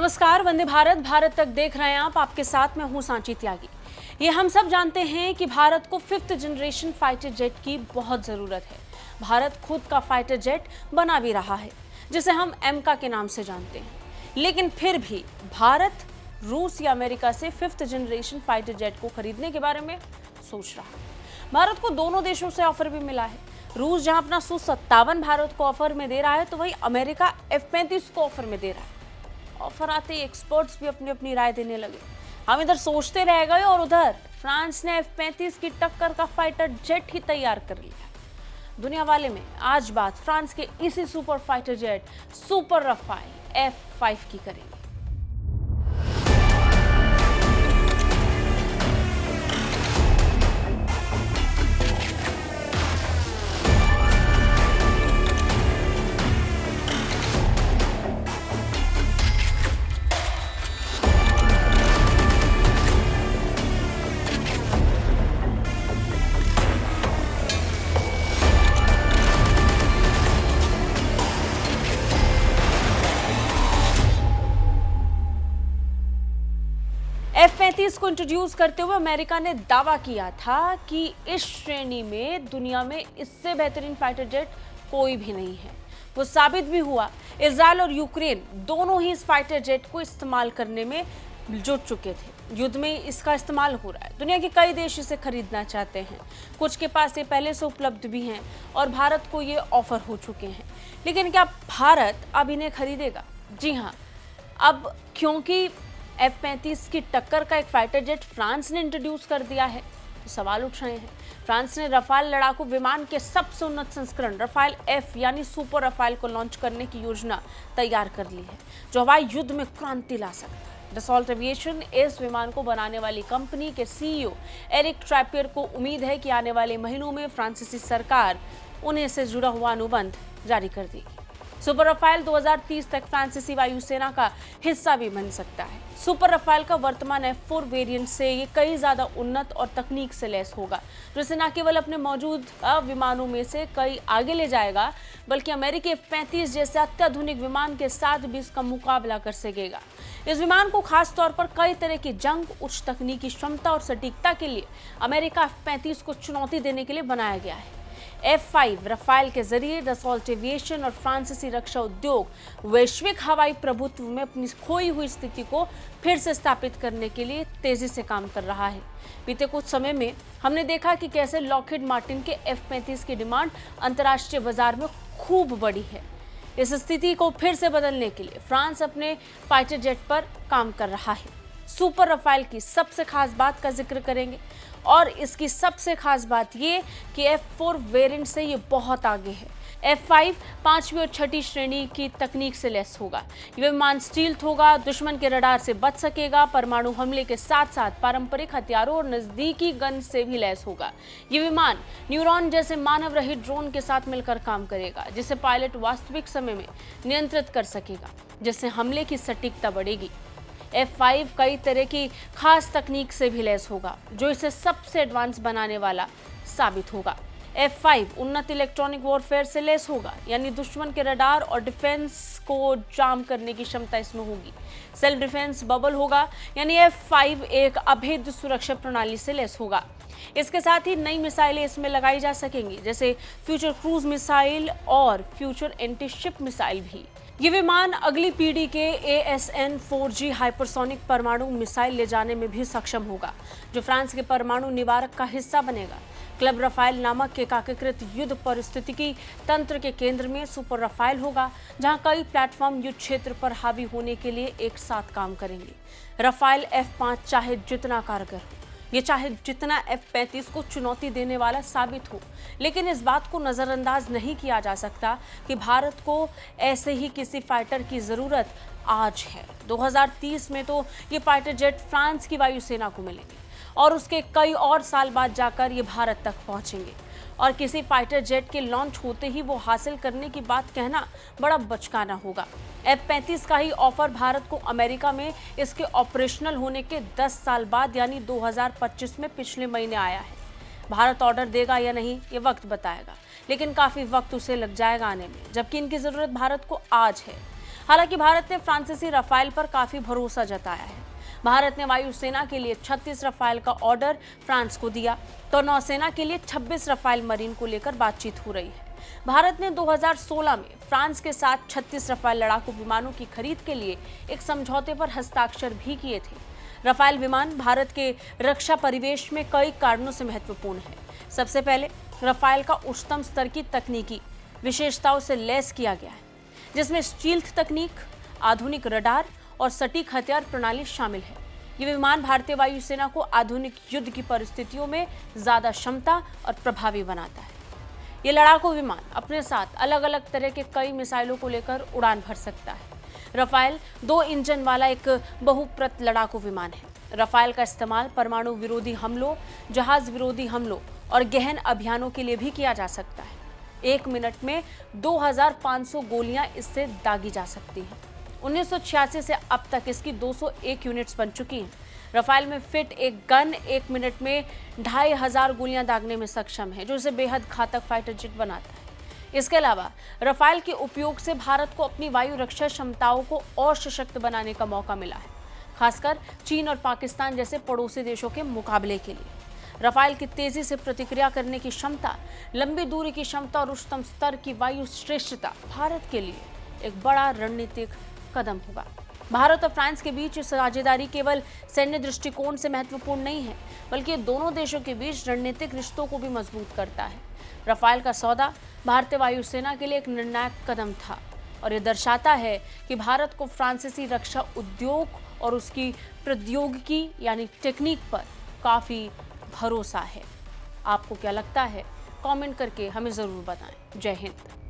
नमस्कार, वंदे भारत भारत तक देख रहे हैं आप। आपके साथ मैं हूं सांची त्यागी। ये हम सब जानते हैं कि भारत को 5th जनरेशन फाइटर जेट की बहुत ज़रूरत है। भारत खुद का फाइटर जेट बना भी रहा है, जिसे हम एमका के नाम से जानते हैं। लेकिन फिर भी भारत रूस या अमेरिका से 5th जनरेशन फाइटर जेट को खरीदने के बारे में सोच रहा है। भारत को दोनों देशों से ऑफर भी मिला है। रूस जहां अपना Su-57 भारत को ऑफर में दे रहा है, तो वहीं अमेरिका F-35 को ऑफर में दे रहा है। ऑफर आते ही एक्सपर्ट्स भी अपनी अपनी राय देने लगे। हम इधर सोचते रह गए और उधर फ्रांस ने F-35 की टक्कर का फाइटर जेट ही तैयार कर लिया। दुनिया वाले में आज बात फ्रांस के इसी super fighter jet super Rafale F-5 की करेंगे। F-35 को इंट्रोड्यूस करते हुए अमेरिका ने दावा किया था कि इस श्रेणी में दुनिया में इससे बेहतरीन फाइटर जेट कोई भी नहीं है। वो साबित भी हुआ। इजराइल और यूक्रेन दोनों ही इस फाइटर जेट को इस्तेमाल करने में जुट चुके थे। युद्ध में इसका इस्तेमाल हो रहा है। दुनिया के कई देश इसे खरीदना चाहते हैं। कुछ के पास ये पहले से उपलब्ध भी हैं और भारत को ये ऑफर हो चुके हैं। लेकिन क्या भारत अब इन्हें खरीदेगा? जी हाँ, अब क्योंकि F-35 की टक्कर का एक फाइटर जेट फ्रांस ने इंट्रोड्यूस कर दिया है, तो सवाल उठ रहे हैं। फ्रांस ने रफाल लड़ाकू विमान के सबसे उन्नत संस्करण रफाल F यानी सुपर रफाल को लॉन्च करने की योजना तैयार कर ली है, जो हवाई युद्ध में क्रांति ला सकता है। डसॉल्ट एविएशन इस विमान को बनाने वाली कंपनी के CEO एरिक ट्रैपियर को उम्मीद है कि आने वाले महीनों में फ्रांसीसी सरकार उन्हें इससे जुड़ा हुआ अनुबंध जारी कर देगी। सुपर रफाल 2030 तक फ्रांसीसी वायुसेना का हिस्सा भी बन सकता है। सुपर रफाल का वर्तमान F-4 वेरिएंट से ये कई ज्यादा उन्नत और तकनीक से लैस होगा, जिसे न केवल अपने मौजूद विमानों में से कई आगे ले जाएगा, बल्कि अमेरिकी F-35 जैसे अत्याधुनिक विमान के साथ भी इसका मुकाबला कर सकेगा। इस विमान को खास तौर पर कई तरह की जंग, उच्च तकनीकी क्षमता और सटीकता के लिए अमेरिका F-35 को चुनौती देने के लिए बनाया गया है। F-5 रफाल के जरिए डसॉल्ट एविएशन और फ्रांसीसी रक्षा उद्योग वैश्विक हवाई प्रभुत्व में अपनी खोई हुई स्थिति को फिर से स्थापित करने के लिए तेजी से काम कर रहा है। बीते कुछ समय में हमने देखा कि कैसे लॉकहीड मार्टिन के F-35 की डिमांड अंतर्राष्ट्रीय बाजार में खूब बढ़ी है। इस स्थिति को फिर से बदलने के लिए फ्रांस अपने फाइटर जेट पर काम कर रहा है। सुपर रफाल की सबसे खास बात का जिक्र करेंगे और इसकी सबसे खास बात ये कि F-4 वेरिएंट से ये बहुत आगे है। F-5 5वीं और 6ठी श्रेणी की तकनीक से लैस होगा। ये विमान स्टील्थ होगा, दुश्मन के रडार से बच सकेगा, परमाणु हमले के साथ साथ पारंपरिक हथियारों और नजदीकी गन से भी लैस होगा। ये विमान न्यूरॉन जैसे मानव रहित ड्रोन के साथ मिलकर काम करेगा, जिसे पायलट वास्तविक समय में नियंत्रित कर सकेगा, जिससे हमले की सटीकता बढ़ेगी। F-5 कई तरह की खास तकनीक से भी लैस होगा, जो इसे सबसे एडवांस बनाने वाला साबित होगा। F-5 उन्नत इलेक्ट्रॉनिक वॉरफेयर से लैस होगा, यानी दुश्मन के रडार और डिफेंस को जाम करने की क्षमता इसमें होगी। सेल्फ डिफेंस बबल होगा, यानी F-5 एक अभेद्य सुरक्षा प्रणाली से लैस होगा। इसके साथ ही नई मिसाइलें इसमें लगाई जा सकेंगी, जैसे फ्यूचर क्रूज मिसाइल और फ्यूचर एंटी शिप मिसाइल भी। ये विमान अगली पीढ़ी के ASN-4G हाइपरसोनिक परमाणु मिसाइल ले जाने में भी सक्षम होगा, जो फ्रांस के परमाणु निवारक का हिस्सा बनेगा। क्लब रफाल नामक एकीकृत युद्ध परिस्थितिकी तंत्र के केंद्र में सुपर रफाल होगा, जहां कई प्लेटफॉर्म युद्ध क्षेत्र पर हावी होने के लिए एक साथ काम करेंगे। रफाल F-5 चाहे जितना कारगर हो, ये चाहे जितना F-35 को चुनौती देने वाला साबित हो, लेकिन इस बात को नज़रअंदाज नहीं किया जा सकता कि भारत को ऐसे ही किसी फाइटर की ज़रूरत आज है। 2030 में तो ये फाइटर जेट फ्रांस की वायुसेना को मिलेंगे और उसके कई और साल बाद जाकर ये भारत तक पहुंचेंगे। और किसी फाइटर जेट के लॉन्च होते ही वो हासिल करने की बात कहना बड़ा बचकाना होगा। F-35 का ही ऑफर भारत को अमेरिका में इसके ऑपरेशनल होने के 10 साल बाद यानी 2025 में पिछले महीने आया है। भारत ऑर्डर देगा या नहीं ये वक्त बताएगा, लेकिन काफ़ी वक्त उसे लग जाएगा आने में, जबकि इनकी ज़रूरत भारत को आज है। हालांकि भारत ने फ्रांसीसी रफाल पर काफी भरोसा जताया है। भारत ने वायुसेना के लिए 36 रफाल का ऑर्डर फ्रांस को दिया, तो नौसेना के लिए 26 रफाल मरीन को लेकर बातचीत हो रही है। भारत ने 2016 में फ्रांस के साथ 36 रफाल लड़ाकू विमानों की खरीद के लिए एक समझौते पर हस्ताक्षर भी किए थे। रफाल विमान भारत के रक्षा परिवेश में कई कारणों से महत्वपूर्ण है। सबसे पहले, रफाल का उच्चतम स्तर की तकनीकी विशेषताओं से लैस किया गया है, जिसमें स्टील्थ तकनीक, आधुनिक रडार और सटीक हथियार प्रणाली शामिल है। ये विमान भारतीय वायुसेना को आधुनिक युद्ध की परिस्थितियों में ज्यादा क्षमता और प्रभावी बनाता है। ये लड़ाकू विमान अपने साथ अलग अलग तरह के कई मिसाइलों को लेकर उड़ान भर सकता है। रफाल 2 इंजन वाला एक बहुप्रत लड़ाकू विमान है। रफाल का इस्तेमाल परमाणु विरोधी हमलों, जहाज विरोधी हमलों और गहन अभियानों के लिए भी किया जा सकता है। 1 मिनट में 2500 गोलियां इससे दागी जा सकती हैं। 1986 से अब तक इसकी 201 यूनिट्स बन चुकी हैं। रफाल में फिट एक गन 1 मिनट में 2500 गोलियां दागने में सक्षम है, जो इसे बेहद घातक फाइटर जेट बनाता है। इसके अलावा रफाल के उपयोग से भारत को अपनी वायु रक्षा क्षमताओं को और सशक्त बनाने का मौका मिला है, खासकर चीन और पाकिस्तान जैसे पड़ोसी देशों के मुकाबले के लिए। रफाल की तेजी से प्रतिक्रिया करने की क्षमता, लंबी दूरी की क्षमता और उच्चतम स्तर की वायु श्रेष्ठता भारत के लिए एक बड़ा रणनीतिक कदम होगा। भारत और फ्रांस के बीच साझेदारी केवल सैन्य दृष्टिकोण से महत्वपूर्ण नहीं है, बल्कि दोनों देशों के बीच रणनीतिक रिश्तों को भी मजबूत करता है। रफाल का सौदा भारतीय वायुसेना के लिए एक निर्णायक कदम था और ये दर्शाता है कि भारत को फ्रांसीसी रक्षा उद्योग और उसकी प्रौद्योगिकी यानी टेक्निक पर काफ़ी भरोसा है। आपको क्या लगता है? कमेंट करके हमें ज़रूर बताएं। जय हिंद।